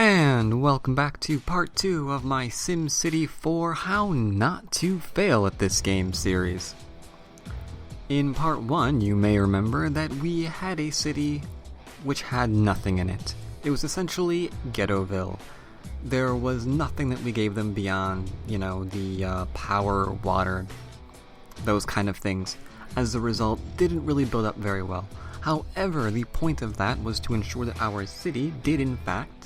And welcome back to part 2 of my SimCity 4 How Not to Fail at This Game series. In part 1, you may remember that we had a city which had nothing in it. It was essentially Ghettoville. There was nothing that we gave them beyond, the power, water, those kind of things. As a result, didn't really build up very well. However, the point of that was to ensure that our city did in fact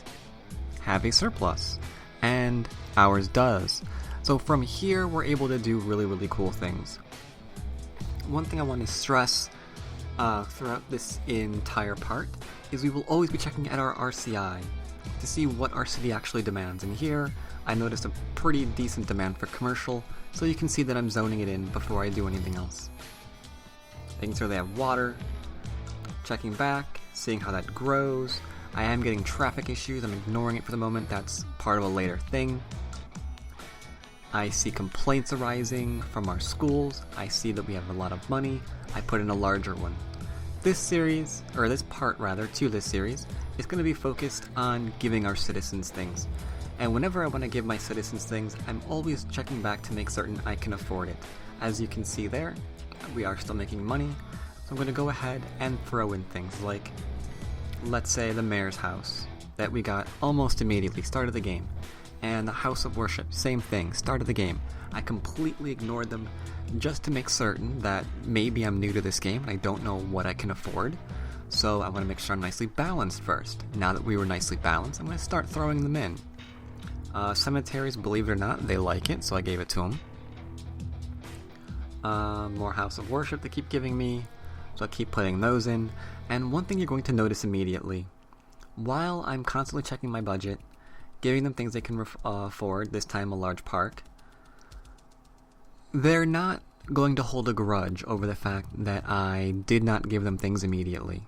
have a surplus, and ours does. So from here, we're able to do really cool things. One thing I want to stress throughout this entire part is we will always be checking at our RCI to see what our city actually demands. And here, I noticed a pretty decent demand for commercial, so you can see that I'm zoning it in before I do anything else. Making sure they have water, checking back, seeing how that grows. I am getting traffic issues, I'm ignoring it for the moment, that's part of a later thing. I see complaints arising from our schools, I see that we have a lot of money, I put in a larger one. This part to this series, is going to be focused on giving our citizens things. And whenever I want to give my citizens things, I'm always checking back to make certain I can afford it. As you can see there, we are still making money, so I'm going to go ahead and throw in things like, let's say the mayor's house that we got almost immediately, start of the game. And the house of worship, same thing, start of the game. I completely ignored them just to make certain that maybe I'm new to this game and I don't know what I can afford. So I want to make sure I'm nicely balanced first. Now that we were nicely balanced, I'm going to start throwing them in. Cemeteries, believe it or not, they like it, so I gave it to them. More house of worship they keep giving me, so I keep putting those in. And one thing you're going to notice immediately, while I'm constantly checking my budget, giving them things they can afford, this time a large park, they're not going to hold a grudge over the fact that I did not give them things immediately.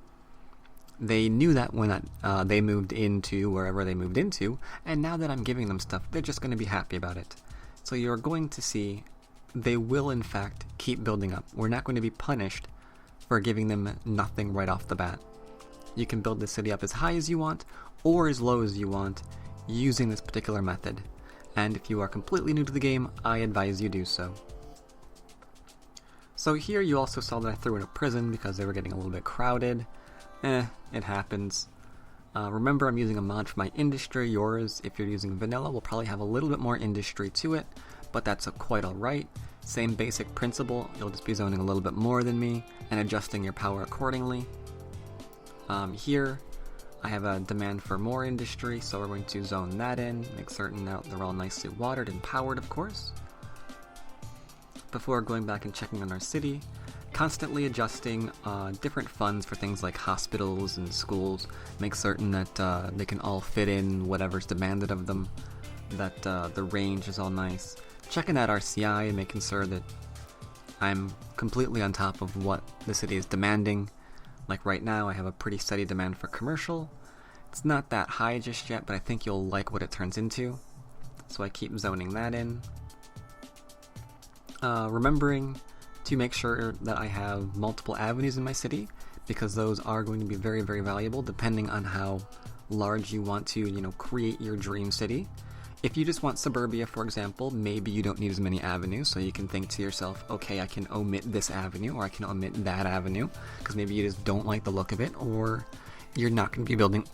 They knew that when they moved into wherever they moved into, and now that I'm giving them stuff, they're just going to be happy about it. So you're going to see they will in fact keep building up. We're not going to be punished for giving them nothing right off the bat. You can build the city up as high as you want, or as low as you want, using this particular method. And if you are completely new to the game, I advise you do so. So here you also saw that I threw in a prison because they were getting a little bit crowded. It happens. Remember, I'm using a mod for my industry. Yours, if you're using vanilla, will probably have a little bit more industry to it, but that's quite alright. Same basic principle, you'll just be zoning a little bit more than me and adjusting your power accordingly. Here, I have a demand for more industry, so we're going to zone that in, make certain that they're all nicely watered and powered, of course. Before going back and checking on our city, constantly adjusting different funds for things like hospitals and schools, make certain that they can all fit in whatever's demanded of them, that the range is all nice. Checking that RCI and making sure that I'm completely on top of what the city is demanding. Like right now, I have a pretty steady demand for commercial. It's not that high just yet, but I think you'll like what it turns into. So I keep zoning that in. Remembering to make sure that I have multiple avenues in my city, because those are going to be very valuable depending on how large you want to, create your dream city. If you just want suburbia, for example, maybe you don't need as many avenues, so you can think to yourself, okay, I can omit this avenue, or I can omit that avenue, because maybe you just don't like the look of it, or you're not going to be building,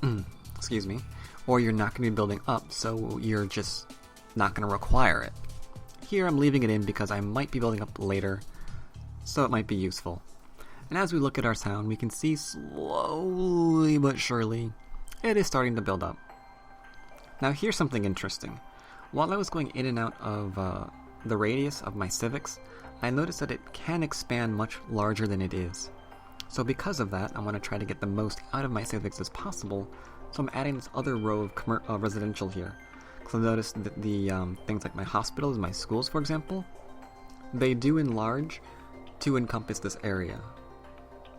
or you're not going to be building up, so you're just not going to require it. Here I'm leaving it in because I might be building up later, so it might be useful. And as we look at our town, we can see slowly but surely, it is starting to build up. Now here's something interesting. While I was going in and out of the radius of my civics, I noticed that it can expand much larger than it is. So because of that, I want to try to get the most out of my civics as possible, so I'm adding this other row of residential here. So notice that the things like my hospitals, my schools for example, they do enlarge to encompass this area.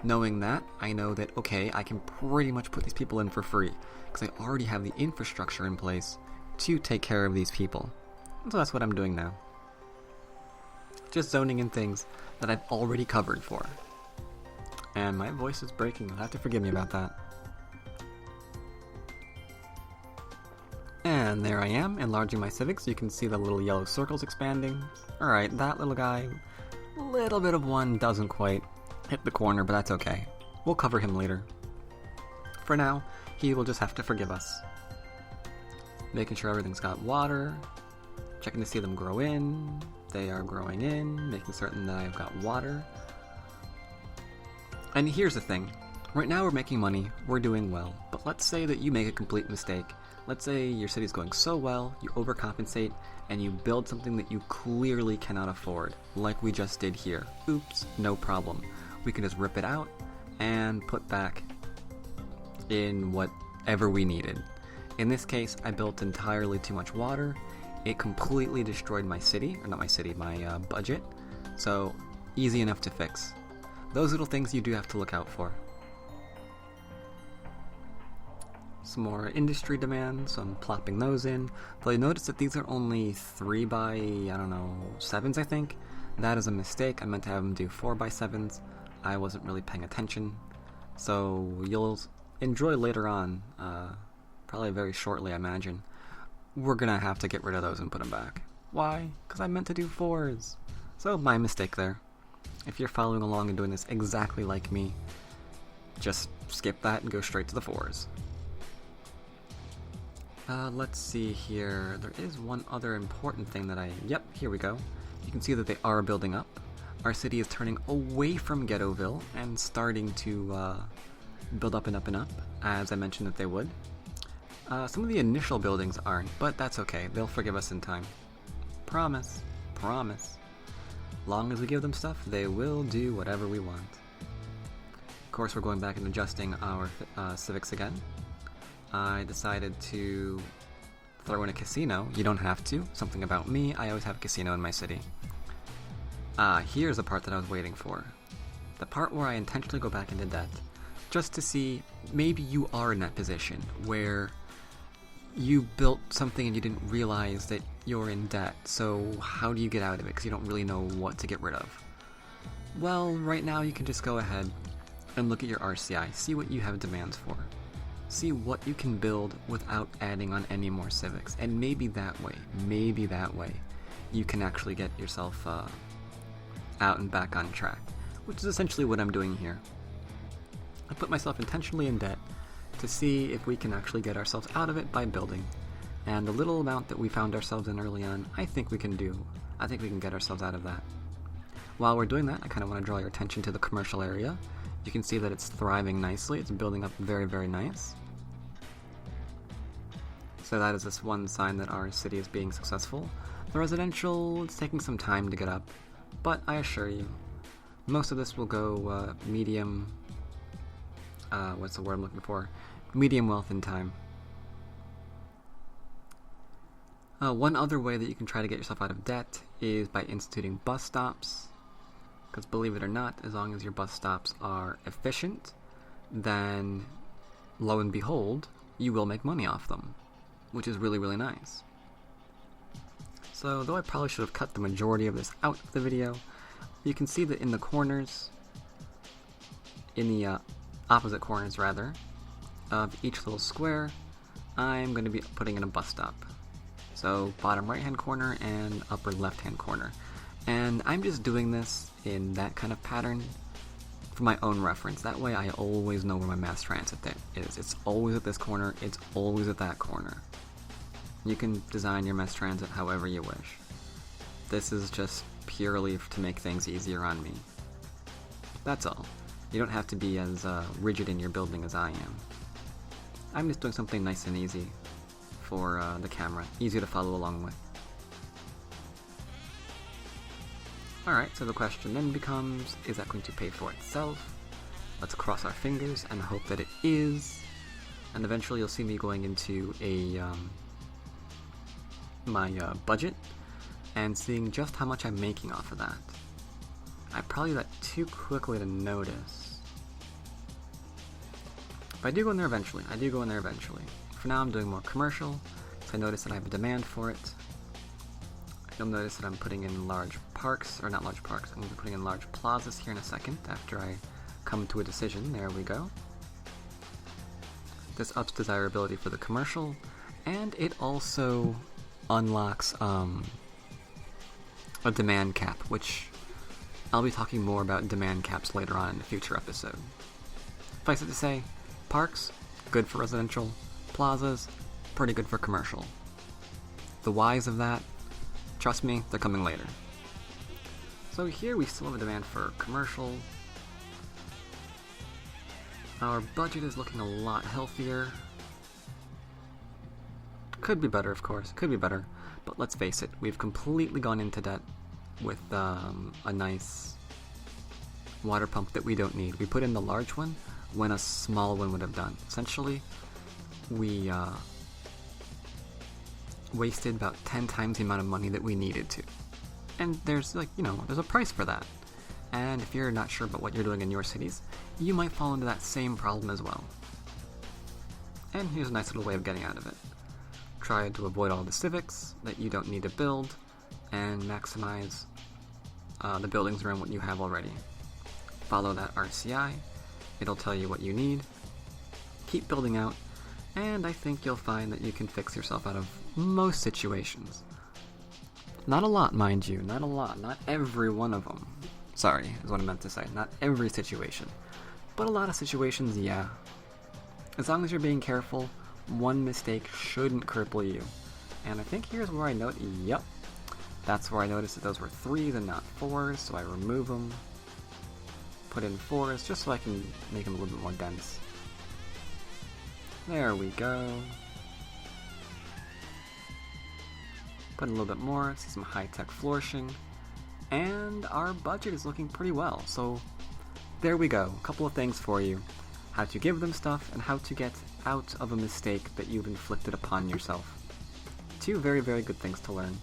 Knowing that, I know that, okay, I can pretty much put these people in for free, because I already have the infrastructure in place to take care of these people. And so that's what I'm doing now. Just zoning in things that I've already covered for. And my voice is breaking, you'll have to forgive me about that. And there I am, enlarging my civics. You can see the little yellow circles expanding. Alright, that little guy, little bit of one doesn't quite hit the corner, but that's okay. We'll cover him later. For now, he will just have to forgive us. Making sure everything's got water, checking to see them grow in. They are growing in, making certain that I've got water. And here's the thing. Right now we're making money, we're doing well, but let's say that you make a complete mistake. Let's say your city's going so well, you overcompensate, and you build something that you clearly cannot afford, like we just did here. Oops, no problem. We can just rip it out and put back in whatever we needed. In this case, I built entirely too much water. It completely destroyed my city, or not my city, my budget. So, easy enough to fix. Those little things you do have to look out for. Some more industry demands, so I'm plopping those in. Though I noticed that these are only 3 by, 7s I think. That is a mistake. I meant to have them do 4 by 7s. I wasn't really paying attention. So you'll enjoy later on, probably very shortly I imagine, we're gonna have to get rid of those and put them back. Why? Because I meant to do 4s. So my mistake there. If you're following along and doing this exactly like me, just skip that and go straight to the 4s. Let's see here. There is one other important thing that yep, here we go. You can see that they are building up. Our city is turning away from Ghettoville and starting to build up and up and up, as I mentioned that they would. Some of the initial buildings aren't, but that's okay. They'll forgive us in time. Promise. Promise. Long as we give them stuff, they will do whatever we want. Of course, we're going back and adjusting our civics again. I decided to throw in a casino. You don't have to. Something about me, I always have a casino in my city. Here's the part that I was waiting for. The part where I intentionally go back into debt. Just to see, maybe you are in that position where you built something and you didn't realize that you're in debt. So how do you get out of it? Because you don't really know what to get rid of. Well, right now you can just go ahead and look at your RCI. See what you have demands for. See what you can build without adding on any more civics. And maybe that way, you can actually get yourself out and back on track. Which is essentially what I'm doing here. I put myself intentionally in debt to see if we can actually get ourselves out of it by building. And the little amount that we found ourselves in early on, I think we can do. I think we can get ourselves out of that. While we're doing that, I kind of want to draw your attention to the commercial area. You can see that it's thriving nicely. It's building up very, very nice. So that is this one sign that our city is being successful. The residential, it's taking some time to get up, but I assure you, most of this will go medium, what's the word I'm looking for? Medium wealth in time. One other way that you can try to get yourself out of debt is by instituting bus stops. Because believe it or not, as long as your bus stops are efficient, then lo and behold, you will make money off them, which is really, really nice. So, though I probably should have cut the majority of this out of the video, you can see that in the corners, in the opposite corners rather, of each little square, I'm going to be putting in a bus stop. So, bottom right hand corner and upper left hand corner. And I'm just doing this in that kind of pattern for my own reference. That way I always know where my mass transit is. It's always at this corner, it's always at that corner. You can design your mass transit however you wish. This is just purely to make things easier on me. That's all. You don't have to be as rigid in your building as I am. I'm just doing something nice and easy for the camera, easy to follow along with. Alright, so the question then becomes, is that going to pay for itself? Let's cross our fingers and hope that it is. And eventually you'll see me going into a my budget and seeing just how much I'm making off of that. I probably did that too quickly to notice. But I do go in there eventually. For now I'm doing more commercial, so I notice that I have a demand for it. You'll notice that I'm putting in large parks, or not large parks, I'm going to be putting in large plazas here in a second after I come to a decision. There we go. This ups desirability for the commercial, And it also unlocks a demand cap, which I'll be talking more about demand caps later on in a future episode. Suffice it to say, parks, good for residential, plazas, pretty good for commercial. The whys of that, trust me, they're coming later. So here we still have a demand for commercial. Our budget is looking a lot healthier. Could be better, of course, could be better, but let's face it, we've completely gone into debt with a nice water pump that we don't need. We put in the large one when a small one would have done. Essentially, we wasted about 10 times the amount of money that we needed to. And there's there's a price for that. And if you're not sure about what you're doing in your cities, you might fall into that same problem as well. And here's a nice little way of getting out of it. Try to avoid all the civics that you don't need to build, and maximize the buildings around what you have already. Follow that RCI, it'll tell you what you need. Keep building out, and I think you'll find that you can fix yourself out of most situations. Not a lot, mind you, not a lot, not every one of them. Sorry, is what I meant to say, not every situation. But a lot of situations, yeah. As long as you're being careful, one mistake shouldn't cripple you. And I think here's where I note, yep, that's where I noticed that those were 3s and not 4s, so I remove them, put in 4s, just so I can make them a little bit more dense. There we go. Put in a little bit more, see some high-tech flourishing, and our budget is looking pretty well, so there we go. A couple of things for you. How to give them stuff, and how to get out of a mistake that you've inflicted upon yourself. 2 very, very good things to learn.